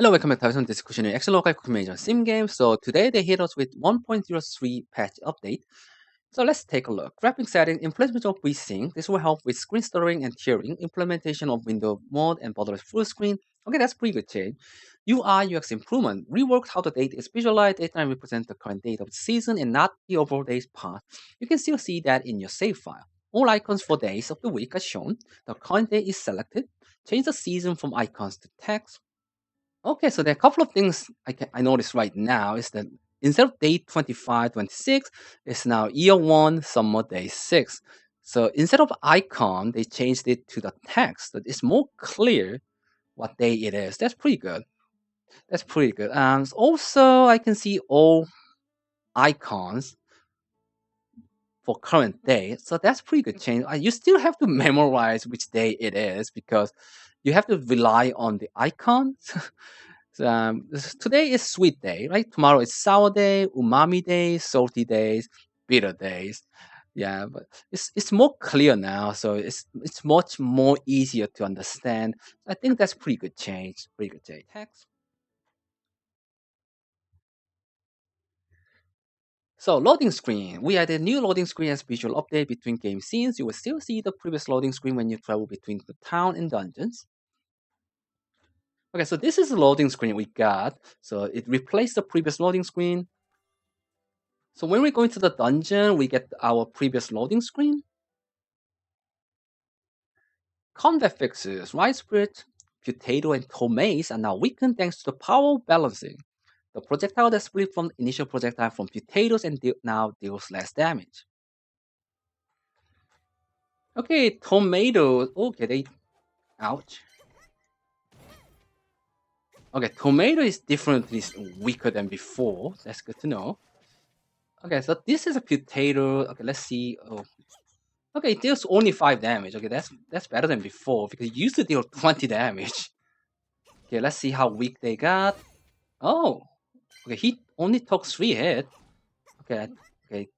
Hello, welcome back to Tabias. This is Cuisineer, Excel local cooking major sim game. So today they hit us with 1.03 patch update. So let's take a look. Graphic setting, implementation of VSync. This will help with screen stuttering and tearing. Implementation of window mode and borderless full screen. Okay, that's pretty good change. UI UX improvement. Reworked how the data is visualized. Data represents the current date of the season and not the overall day's path. You can still see that in your save file. All icons for days of the week are shown. The current day is selected. Change the season from icons to text. Okay, so there are a couple of things I noticed right now is that instead of day 25, 26, it's now year one, summer day 6. So instead of icon, they changed it to the text. So it's more clear what day it is. That's pretty good. That's pretty good. Also, I can see all icons for current day. So that's pretty good change. You still have to memorize which day it is because you have to rely on the icons. Today is sweet day, right? Tomorrow is sour day, umami days, salty days, bitter days. Yeah, but it's more clear now, so it's much more easier to understand. I think that's pretty good change. Pretty good change. Text. So loading screen. We added new loading screen as visual update between game scenes. You will still see the previous loading screen when you travel between the town and dungeons. Okay, so this is the loading screen we got. So it replaced the previous loading screen. So when we go into the dungeon, we get our previous loading screen. Combat fixes. Right Spirit, Potato, and Tomatoes are now weakened thanks to the power balancing. The projectile that split from the initial projectile from Potatoes and now deals less damage. Okay, Tomatoes. Okay, ouch. Okay, Tomato is definitely weaker than before. That's good to know. Okay, so this is a Potato. Okay, let's see. Oh, okay, it deals only 5 damage. Okay, that's better than before because it used to deal 20 damage. Okay, let's see how weak they got. Oh, okay, he only took 3 hit. Okay, okay,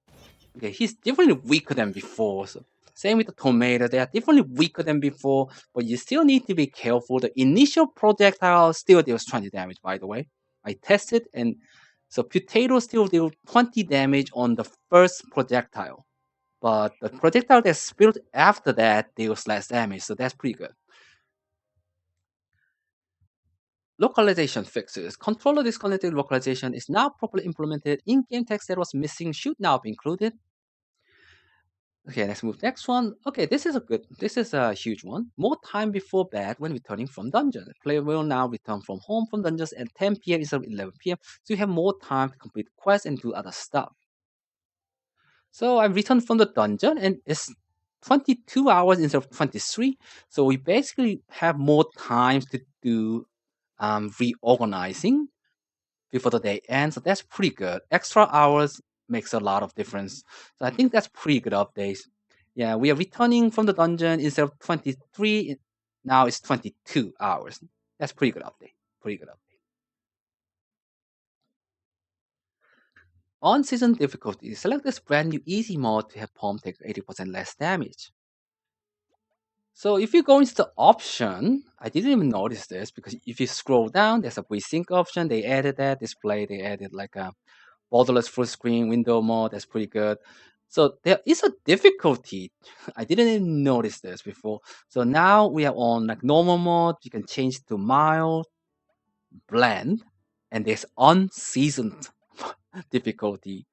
okay, he's definitely weaker than before. So same with the tomato, they are definitely weaker than before, but you still need to be careful. The initial projectile still deals 20 damage, by the way. I tested, and so potato still deal 20 damage on the first projectile. But the projectile that's spilled after that deals less damage, so that's pretty good. Localization fixes. Controller disconnected localization is now properly implemented. In-game text that was missing should now be included. Okay, let's move next one. Okay, this is a huge one. More time before bed when returning from dungeon. The player will now return from home from dungeons at 10 p.m. instead of 11 p.m. So you have more time to complete quests and do other stuff. So I returned from the dungeon and it's 22 hours instead of 23. So we basically have more time to do reorganizing before the day ends. So that's pretty good. Extra hours makes a lot of difference. So I think that's pretty good updates. Yeah, we are returning from the dungeon instead of 23. Now it's 22 hours. That's pretty good update. Pretty good update. On season difficulty, select this brand new easy mode to have Palm take 80% less damage. So if you go into the option, I didn't even notice this because if you scroll down, there's a VSync option. They added that display. They added like a borderless full screen window mode. That's pretty good. So there is a difficulty. I didn't even notice this before. So now we are on like normal mode. You can change to mild, blend, and there's unseasoned difficulty.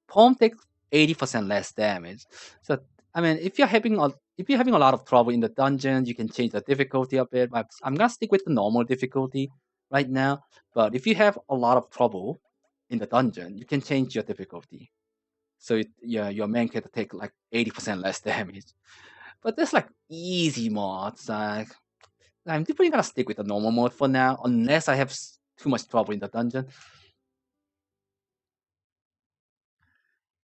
Palm takes 80% less damage. So I mean, if you're having a lot of trouble in the dungeon, you can change the difficulty a bit. But I'm gonna stick with the normal difficulty right now. But if you have a lot of trouble in the dungeon, you can change your difficulty. So your main character take like 80% less damage. But there's like easy mods. Like I'm definitely gonna stick with the normal mode for now, unless I have too much trouble in the dungeon.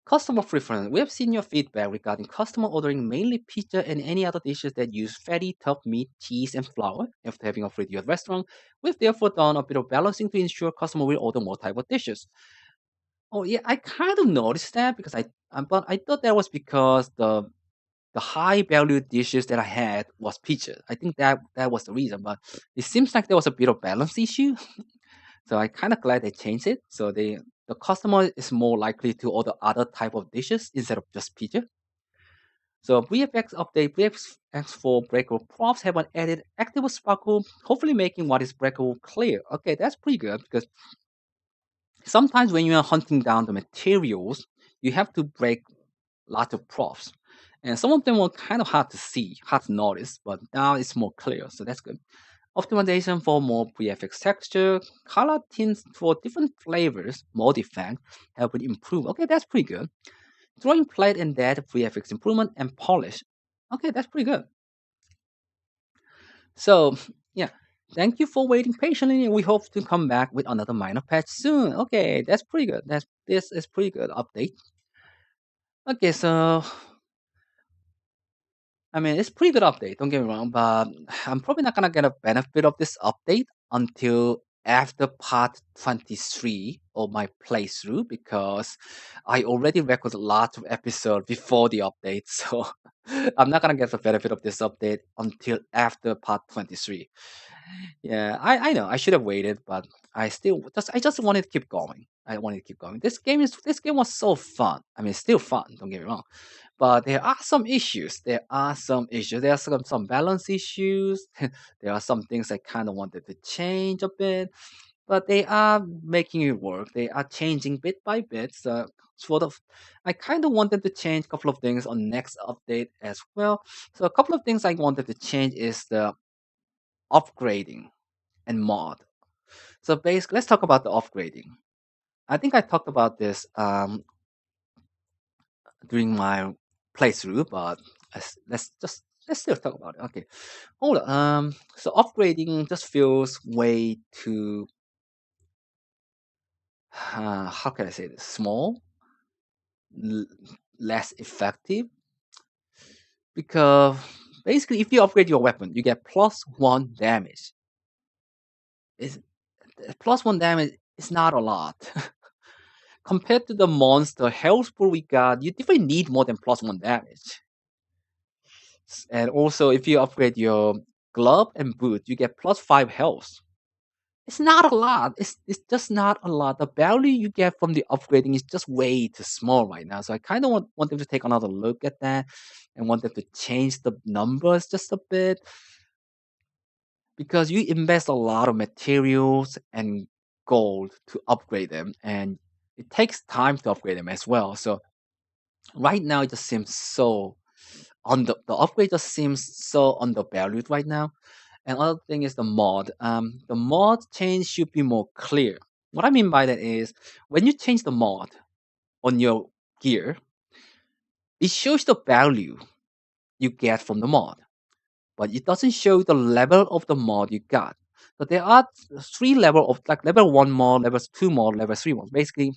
Customer preference. We have seen your feedback regarding customer ordering mainly pizza and any other dishes that use fatty, tough meat, cheese, and flour. After having a 3D restaurant, we've therefore done a bit of balancing to ensure customer will order more type of dishes. Oh yeah, I kind of noticed that because but I thought that was because the the high value dishes that I had was pizza. I think that was the reason, but it seems like there was a bit of balance issue. So I kind of glad they changed it. So the customer is more likely to order other type of dishes instead of just pizza. So VFX update, VFX for breakable props have an added active sparkle, hopefully making what is breakable clear. Okay, that's pretty good because sometimes when you are hunting down the materials, you have to break lots of props. And some of them were kind of hard to see, hard to notice, but now it's more clear, so that's good. Optimization for more VFX texture, color tints for different flavors, more effect, helping improve. Okay, that's pretty good. Drawing plate and that VFX improvement and polish. Okay, that's pretty good. So yeah, thank you for waiting patiently. We hope to come back with another minor patch soon. Okay, that's pretty good. This is pretty good update. Okay, so I mean it's pretty good update. Don't get me wrong, but I'm probably not gonna get a benefit of this update until after part 23 of my playthrough because I already recorded lots of episodes before the update, so I'm not gonna get the benefit of this update until after part 23. Yeah, I know I should have waited, but I just wanted to keep going. I wanted to keep going. This game was so fun. I mean, it's still fun. Don't get me wrong, but there are some issues. There are some issues. There are some balance issues. There are some things I kind of wanted to change a bit, but they are making it work. They are changing bit by bit. So sort of, I kind of wanted to change a couple of things on next update as well. So a couple of things I wanted to change is the upgrading and mod. So basically, let's talk about the upgrading. I think I talked about this during my playthrough, but let's still talk about it. Okay, hold on. So upgrading just feels way too how can I say this? Small, l- less effective because basically, if you upgrade your weapon, you get +1 damage. Is +1 damage is not a lot. Compared to the monster health pool we got, you definitely need more than +1 damage. And also, if you upgrade your glove and boot, you get +5 health. It's not a lot. It's just not a lot. The value you get from the upgrading is just way too small right now. So I kind of want them to take another look at that and want them to change the numbers just a bit because you invest a lot of materials and gold to upgrade them, and it takes time to upgrade them as well. So right now, it just seems so on the upgrade just seems so undervalued right now. And other thing is the mod. The mod change should be more clear. What I mean by that is when you change the mod on your gear, it shows the value you get from the mod, but it doesn't show the level of the mod you got. So there are three level of like level one mod, level two mod, level three mod. Basically,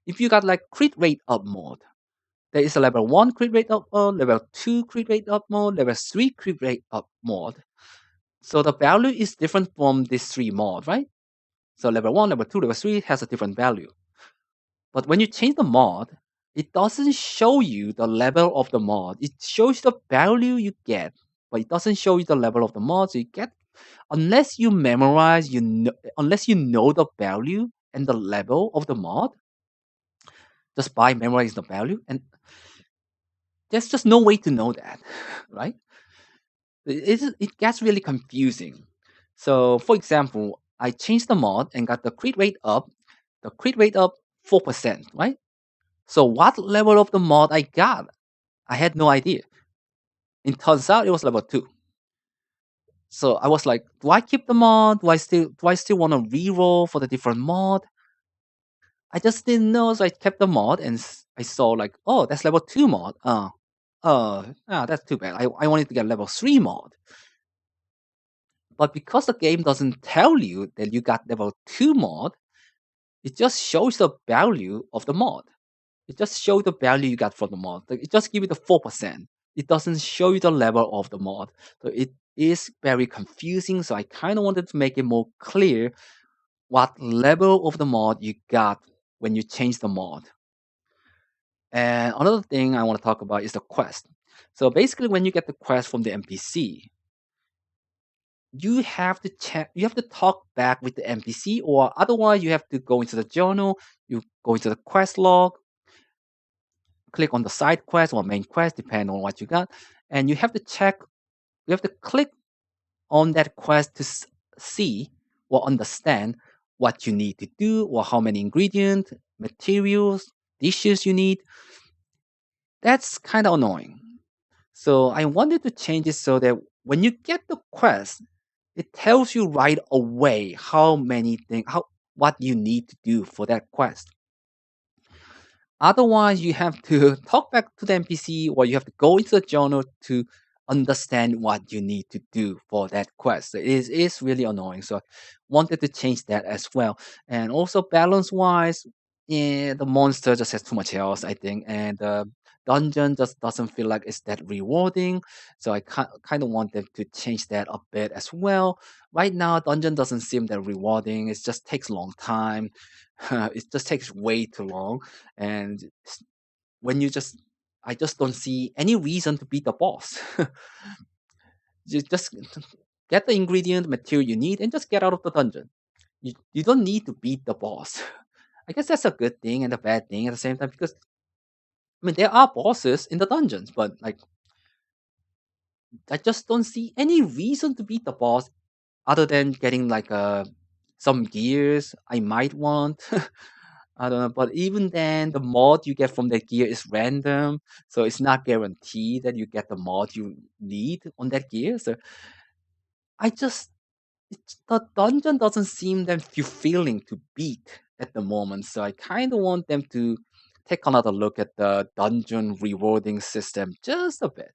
if you got like crit rate up mod, there is a level 1 crit rate up mod, level 2 crit rate up mod, level 3 crit rate up mod. So the value is different from these three mods, right? So level 1, level 2, level 3 has a different value. But when you change the mod, it doesn't show you the level of the mod. It shows the value you get, but it doesn't show you the level of the mod. So you get, unless you memorize, unless you know the value and the level of the mod, just by memorizing the value, and there's just no way to know that, right? It gets really confusing. So, for example, I changed the mod and got the crit rate up, 4%, right? So, what level of the mod I got? I had no idea. It turns out it was level 2. So I was like, do I keep the mod? Do I still want to reroll for the different mod? I just didn't know, so I kept the mod and I saw like, oh, that's level 2 mod. That's too bad. I wanted to get level 3 mod. But because the game doesn't tell you that you got level 2 mod, it just shows the value of the mod. It just shows the value you got from the mod. Like, it just gives you the 4%. It doesn't show you the level of the mod. So it is very confusing. So I kind of wanted to make it more clear what level of the mod you got when you change the mod. And another thing I want to talk about is the quest. So basically, when you get the quest from the NPC, you have to check, you have to talk back with the NPC, or otherwise, you have to go into the journal, you go into the quest log, click on the side quest or main quest, depending on what you got, and you have to check, you have to click on that quest to see or understand what you need to do or how many ingredients, materials, dishes you need. That's kind of annoying. So I wanted to change it so that when you get the quest, it tells you right away how many things, how what you need to do for that quest. Otherwise, you have to talk back to the NPC or you have to go into the journal to understand what you need to do for that quest. So it is really annoying. So I wanted to change that as well. And also balance wise, yeah, the monster just has too much health, I think. And the dungeon just doesn't feel like it's that rewarding. So I kind of want them to change that a bit as well. Right now, dungeon doesn't seem that rewarding. It just takes a long time. It just takes way too long and when you just I just don't see any reason to beat the boss. Just get the ingredient material you need and just get out of the dungeon. You don't need to beat the boss. I guess that's a good thing and a bad thing at the same time because I mean there are bosses in the dungeons, but like I just don't see any reason to beat the boss other than getting like some gears I might want. I don't know, but even then, the mod you get from that gear is random, so it's not guaranteed that you get the mod you need on that gear. So I just the dungeon doesn't seem that fulfilling to beat at the moment. So I kind of want them to take another look at the dungeon rewarding system just a bit.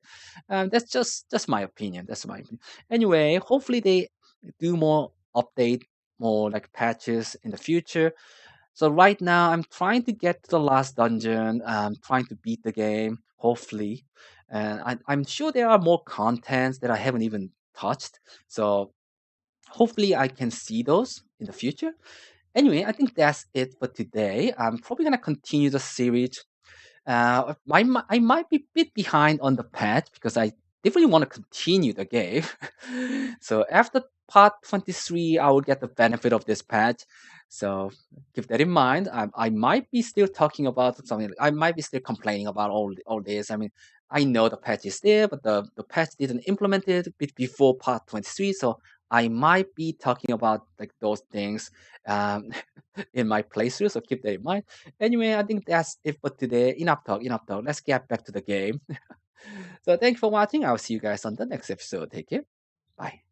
That's just my opinion. That's my opinion. Anyway, hopefully they do more update, more like patches in the future so right now, I'm trying to get to the last dungeon. I'm trying to beat the game, hopefully. And I'm sure there are more contents that I haven't even touched. So hopefully I can see those in the future. Anyway, I think that's it for today. I'm probably gonna continue the series I might be a bit behind on the patch because I definitely want to continue the game. So after part 23, I will get the benefit of this patch. So keep that in mind. I might be still talking about something. I might be still complaining about all this. I mean, I know the patch is there, but the patch didn't implement it before part 23. So I might be talking about like those things um, in my playthrough. So keep that in mind. Anyway, I think that's it for today. Enough talk, enough talk. Let's get back to the game. So thanks for watching. I'll see you guys on the next episode. Take care. Bye.